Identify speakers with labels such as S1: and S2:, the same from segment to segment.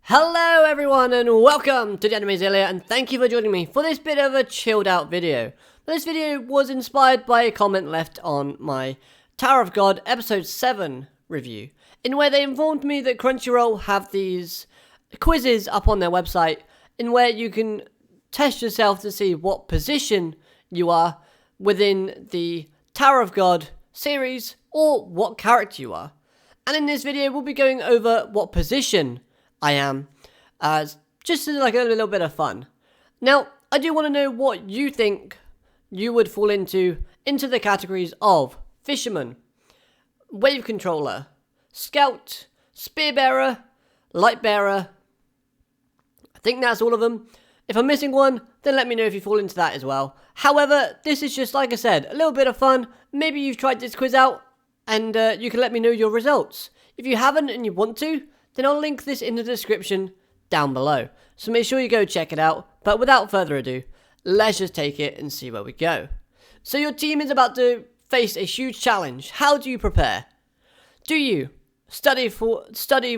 S1: Hello everyone and welcome to the Anime Zillia, and thank you for joining me for this bit of a chilled out video. This video was inspired by a comment left on my Tower of God episode 7 review, in where they informed me that Crunchyroll have these quizzes up on their website in where you can test yourself to see what position you are within the Tower of God series or what character you are. And in this video we'll be going over what position I am, just as like a little bit of fun. Now, I do want to know what you think you would fall into the categories of Fisherman, Wave Controller, Scout, Spearbearer, Lightbearer. I think that's all of them. If I'm missing one, then let me know if you fall into that as well. However, this is just, like I said, a little bit of fun. Maybe you've tried this quiz out, and you can let me know your results. If you haven't and you want to, then I'll link this in the description down below. So make sure you go check it out. But without further ado, let's just take it and see where we go. So your team is about to face a huge challenge. How do you prepare? Do you study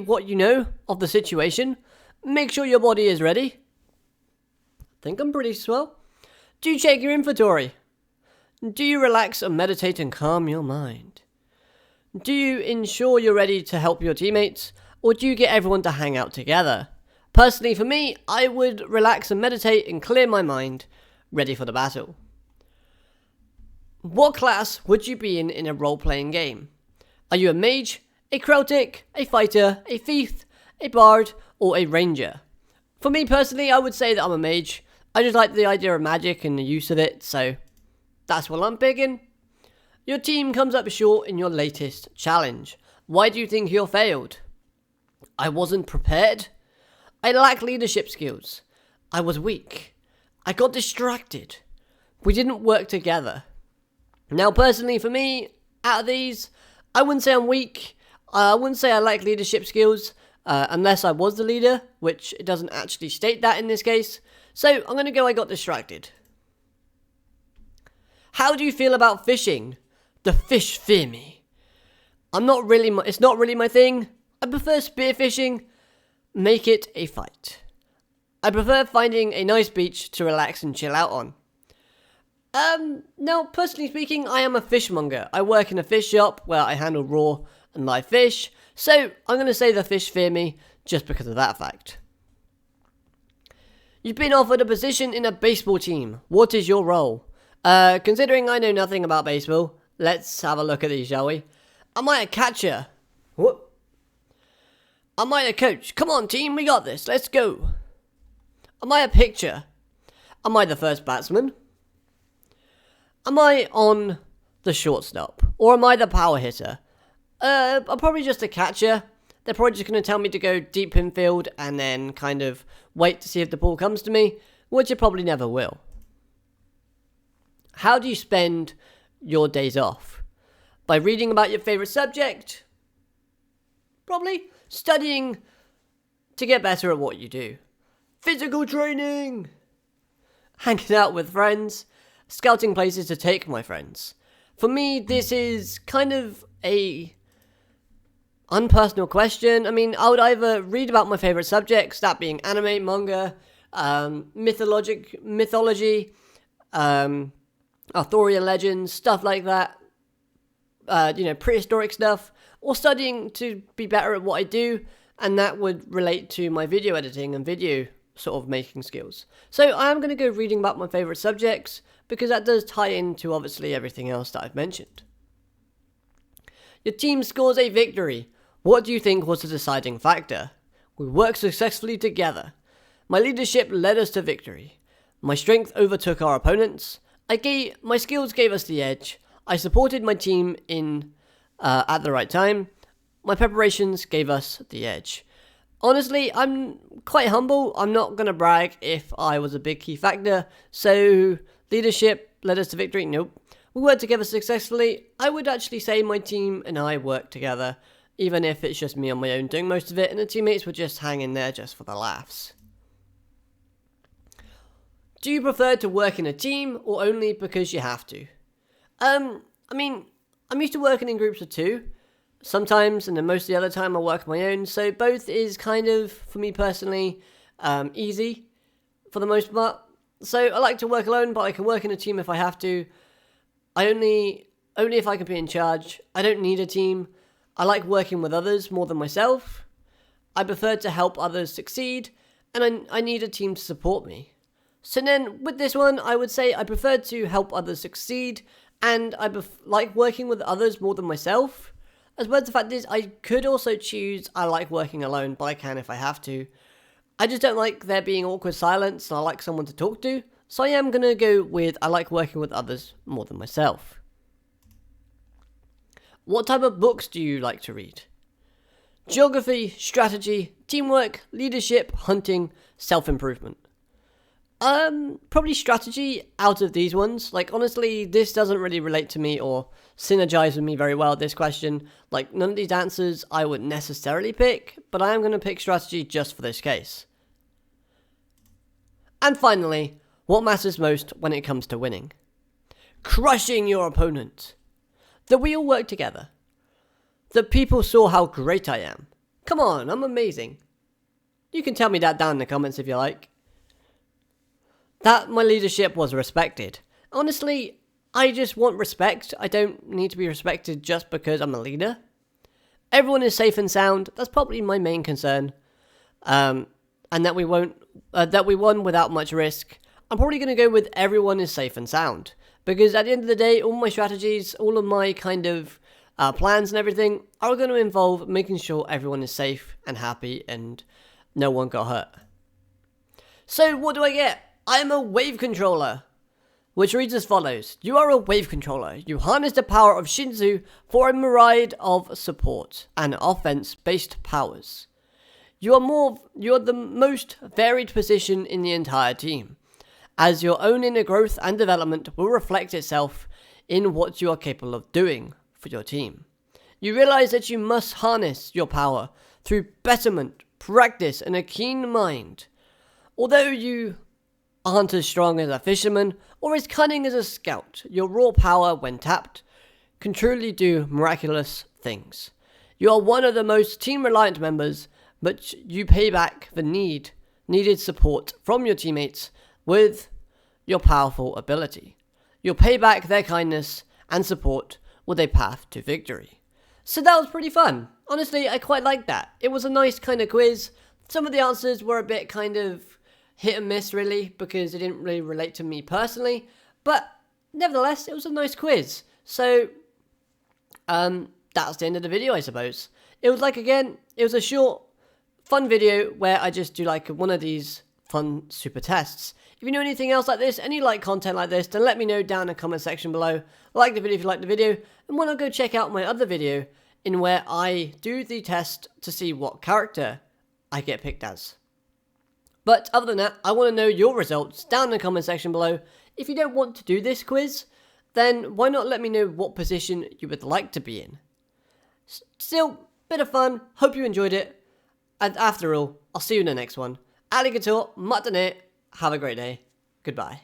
S1: what you know of the situation? Make sure your body is ready. I think I'm pretty swell. Do you check your inventory? Do you relax and meditate and calm your mind? Do you ensure you're ready to help your teammates? Or do you get everyone to hang out together? Personally, for me, I would relax and meditate and clear my mind, ready for the battle. What class would you be in a role-playing game? Are you a mage, a Celtic, a fighter, a thief, a bard, or a ranger? For me personally, I would say that I'm a mage. I just like the idea of magic and the use of it, so that's what I'm picking. Your team comes up short in your latest challenge. Why do you think you failed? I wasn't prepared. I lack leadership skills. I was weak. I got distracted. We didn't work together. Now, personally, for me, out of these, I wouldn't say I'm weak. I wouldn't say I lack leadership skills, unless I was the leader, which it doesn't actually state that in this case. So, I'm going to go I got distracted. How do you feel about fishing? The fish fear me. It's not really my thing. I prefer spearfishing. Make it a fight. I prefer finding a nice beach to relax and chill out on. Now, personally speaking, I am a fishmonger. I work in a fish shop where I handle raw and live fish. So, I'm going to say the fish fear me just because of that fact. You've been offered a position in a baseball team. What is your role? Considering I know nothing about baseball, let's have a look at these, shall we? Am I a catcher? What? Am I a coach? Come on, team, we got this. Let's go. Am I a pitcher? Am I the first batsman? Am I on the shortstop? Or am I the power hitter? I'm probably just a catcher. They're probably just going to tell me to go deep in field and then kind of wait to see if the ball comes to me, which it probably never will. How do you spend your days off? By reading about your favourite subject? Probably. Studying to get better at what you do. Physical training. Hanging out with friends. Scouting places to take my friends. For me, this is kind of a unpersonal question. I mean, I would either read about my favourite subjects, that being anime, manga, mythology, Arthurian legends, stuff like that. Prehistoric stuff, or studying to be better at what I do, and that would relate to my video editing and video sort of making skills. So I am going to go reading about my favourite subjects, because that does tie into obviously everything else that I've mentioned. Your team scores a victory. What do you think was the deciding factor? We worked successfully together. My leadership led us to victory. My strength overtook our opponents. My skills gave us the edge. I supported my team at the right time. My preparations gave us the edge. Honestly, I'm quite humble. I'm not going to brag if I was a big key factor. So, leadership led us to victory? Nope. We worked together successfully. I would actually say my team and I worked together, even if it's just me on my own doing most of it, and the teammates were just hanging there just for the laughs. Do you prefer to work in a team or only because you have to? I'm used to working in groups of two, sometimes, and then most of the other time I work on my own. So both is kind of, for me personally, easy for the most part. So I like to work alone, but I can work in a team if I have to. I only if I can be in charge. I don't need a team. I like working with others more than myself. I prefer to help others succeed, and I need a team to support me. So then, with this one, I would say I prefer to help others succeed, and I like working with others more than myself. As well as the fact is, I could also choose I like working alone, but I can if I have to. I just don't like there being awkward silence, and I like someone to talk to, so I am going to go with I like working with others more than myself. What type of books do you like to read? Geography, strategy, teamwork, leadership, hunting, self-improvement. Probably strategy out of these ones. Like, honestly, this doesn't really relate to me or synergize with me very well, this question. Like, none of these answers I would necessarily pick, but I am going to pick strategy just for this case. And finally, what matters most when it comes to winning? Crushing your opponent. That we all work together. That people saw how great I am. Come on, I'm amazing. You can tell me that down in the comments if you like. That my leadership was respected. Honestly, I just want respect. I don't need to be respected just because I'm a leader. Everyone is safe and sound. That's probably my main concern. And that we won without much risk. I'm probably going to go with everyone is safe and sound. Because at the end of the day, all my strategies, all of my kind of plans and everything are going to involve making sure everyone is safe and happy and no one got hurt. So what do I get? I am a wave controller, which reads as follows. You are a wave controller. You harness the power of Shinzu for a myriad of support and offense-based powers. You are the most varied position in the entire team, as your own inner growth and development will reflect itself in what you are capable of doing for your team. You realize that you must harness your power through betterment, practice, and a keen mind. Although you aren't as strong as a fisherman or as cunning as a scout, your raw power, when tapped, can truly do miraculous things. You are one of the most team-reliant members, but you pay back the needed support from your teammates with your powerful ability. You'll pay back their kindness and support with a path to victory. So that was pretty fun. Honestly, I quite liked that. It was a nice kind of quiz. Some of the answers were a bit kind of hit and miss really, because it didn't really relate to me personally. But nevertheless, it was a nice quiz. So, that's the end of the video, I suppose. It was it was a short, fun video where I just do one of these fun super tests. If you know anything else like this, and you like content like this, then let me know down in the comment section below. Like the video if you like the video, and why not go check out my other video in where I do the test to see what character I get picked as. But other than that, I want to know your results down in the comment section below. If you don't want to do this quiz, then why not let me know what position you would like to be in. Still, bit of fun, hope you enjoyed it, and after all, I'll see you in the next one. Alligator, matane, have a great day, goodbye.